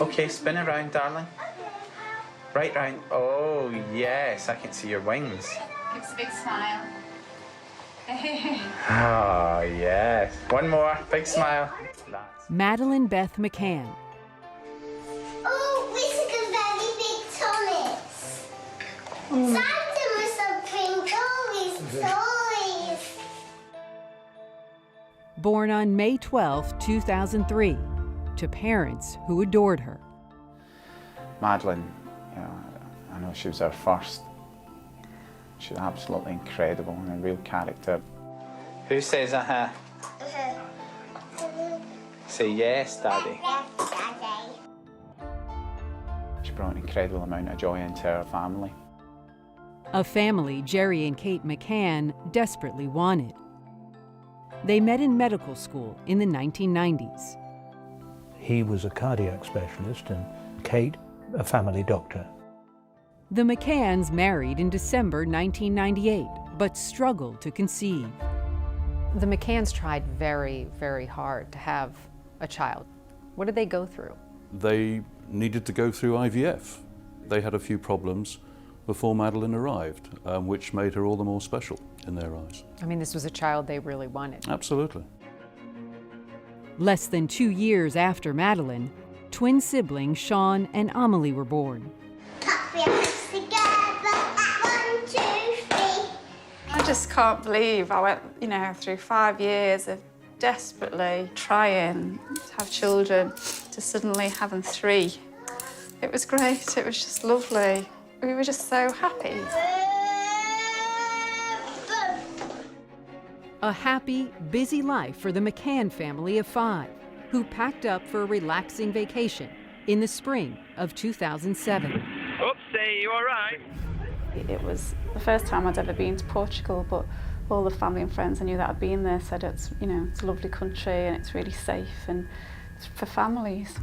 Okay, spin around, darling. Right round. Oh, yes, I can see your wings. Give us a big smile. Oh, yes. One more, big smile. Madeleine Beth McCann. Oh, we took a very big Thomas. Santa must bring all these toys. Born on May 12, 2003, to parents who adored her. Madeleine, you know, I know she was our first. She's absolutely incredible and a real character. Who says uh-huh? Say yes, Daddy. Yes, Daddy. She brought an incredible amount of joy into our family. A family Jerry and Kate McCann desperately wanted. They met in medical school in the 1990s. He was a cardiac specialist and Kate, a family doctor. The McCanns married in December 1998, but struggled to conceive. The McCanns tried very, very hard to have a child. What did they go through? They needed to go through IVF. They had a few problems before Madeleine arrived, which made her all the more special in their eyes. I mean, this was a child they really wanted. Absolutely. Less than 2 years after Madeleine, twin siblings Sean and Amelie were born. Clap your hands together. 1, 2, 3. I just can't believe I went, through 5 years of desperately trying to have children to suddenly having 3. It was great. It was just lovely. We were just so happy. A happy, busy life for the McCann family of 5, who packed up for a relaxing vacation in the spring of 2007. Oopsie, you all right? It was the first time I'd ever been to Portugal, but all the family and friends I knew that had been there said it's a lovely country and it's really safe and it's for families.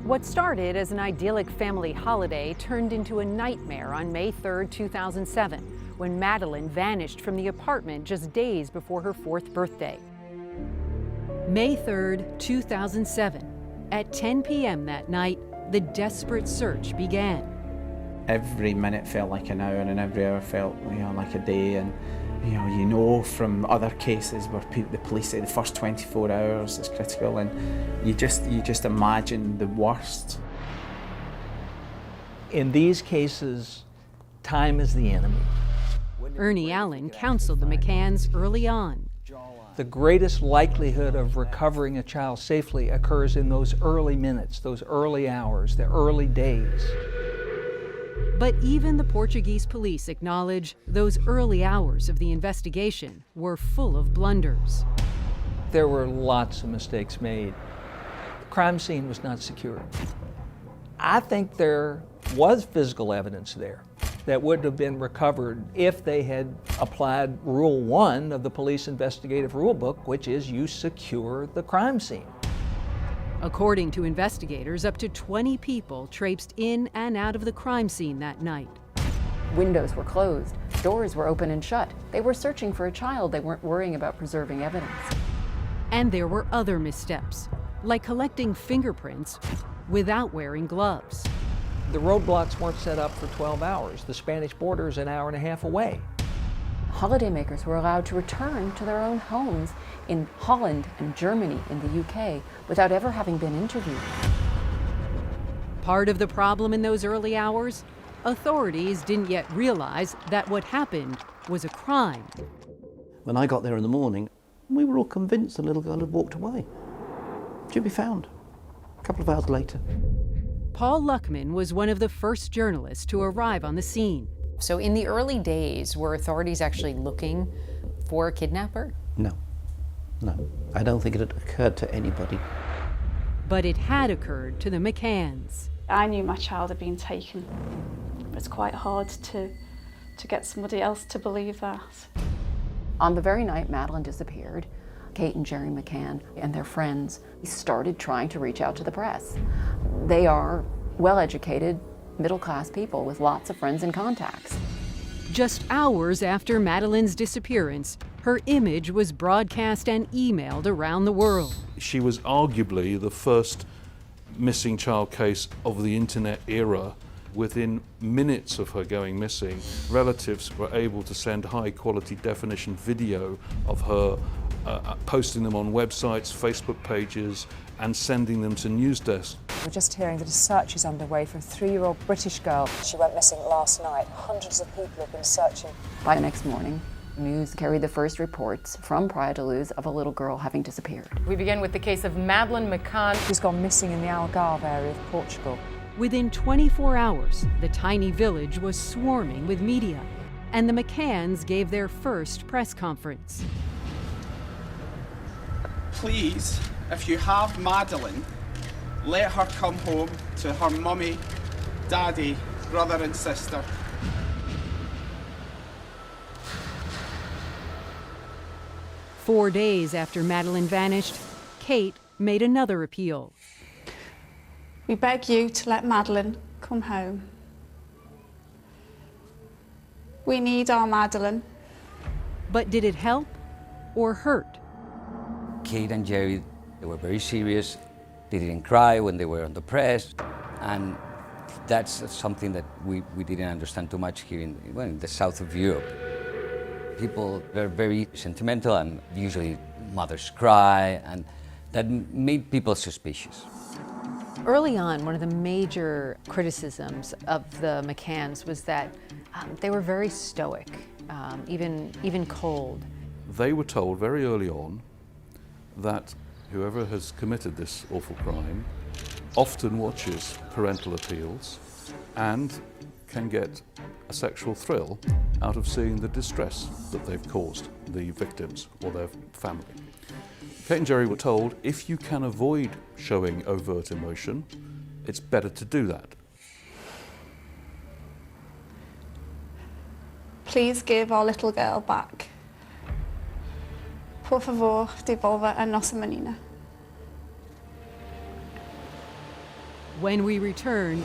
What started as an idyllic family holiday turned into a nightmare on May 3, 2007, when Madeleine vanished from the apartment just days before her 4th birthday. May 3, 2007. At 10 p.m. that night, the desperate search began. Every minute felt like an hour and every hour felt like a day. And you know from other cases where the police say the first 24 hours is critical, and you just imagine the worst. In these cases, time is the enemy. Ernie Allen counseled the McCanns early on. The greatest likelihood of recovering a child safely occurs in those early minutes, those early hours, the early days. But even the Portuguese police acknowledge those early hours of the investigation were full of blunders. There were lots of mistakes made. The crime scene was not secure. I think there was physical evidence there that would have been recovered if they had applied Rule 1 of the Police Investigative Rule Book, which is you secure the crime scene. According to investigators, up to 20 people traipsed in and out of the crime scene that night. Windows were closed, doors were open and shut. They were searching for a child. They weren't worrying about preserving evidence. And there were other missteps, like collecting fingerprints without wearing gloves. The roadblocks weren't set up for 12 hours. The Spanish border is an hour and a half away. Holidaymakers were allowed to return to their own homes in Holland and Germany and the UK without ever having been interviewed. Part of the problem in those early hours, authorities didn't yet realize that what happened was a crime. When I got there in the morning, we were all convinced the little girl had walked away. She'd be found a couple of hours later. Paul Luckman was one of the first journalists to arrive on the scene. So in the early days, were authorities actually looking for a kidnapper? No. I don't think it had occurred to anybody. But it had occurred to the McCanns. I knew my child had been taken. It's quite hard to get somebody else to believe that. On the very night Madeleine disappeared, Kate and Jerry McCann and their friends started trying to reach out to the press. They are well-educated, middle-class people with lots of friends and contacts. Just hours after Madeleine's disappearance, Her image was broadcast and emailed around the world. She was arguably the first missing child case of the internet era. Within minutes of her going missing, relatives were able to send high quality definition video of her posting them on websites, Facebook pages, and sending them to news desks. We're just hearing that a search is underway for a 3-year-old British girl. She went missing last night. Hundreds of people have been searching. By the next morning, news carried the first reports from Praia da Luz of a little girl having disappeared. We begin with the case of Madeleine McCann, who's gone missing in the Algarve area of Portugal. Within 24 hours, the tiny village was swarming with media, and the McCanns gave their first press conference. Please, if you have Madeleine, let her come home to her mummy, daddy, brother and sister. Four days after Madeleine vanished, Kate made another appeal. We beg you to let Madeleine come home. We need our Madeleine. But did it help or hurt? Kate and Jerry, they were very serious. They didn't cry when they were on the press. And that's something that we didn't understand too much here in the south of Europe. People are very sentimental, and usually mothers cry, and that made people suspicious. Early on, one of the major criticisms of the McCanns was that they were very stoic, even cold. They were told very early on that whoever has committed this awful crime often watches parental appeals and can get a sexual thrill out of seeing the distress that they've caused the victims or their family. Kate and Jerry were told, if you can avoid showing overt emotion, it's better to do that. Please give our little girl back. Por favor, devolva a nossa menina. When we return,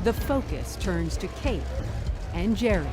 the focus turns to Kate and Jerry.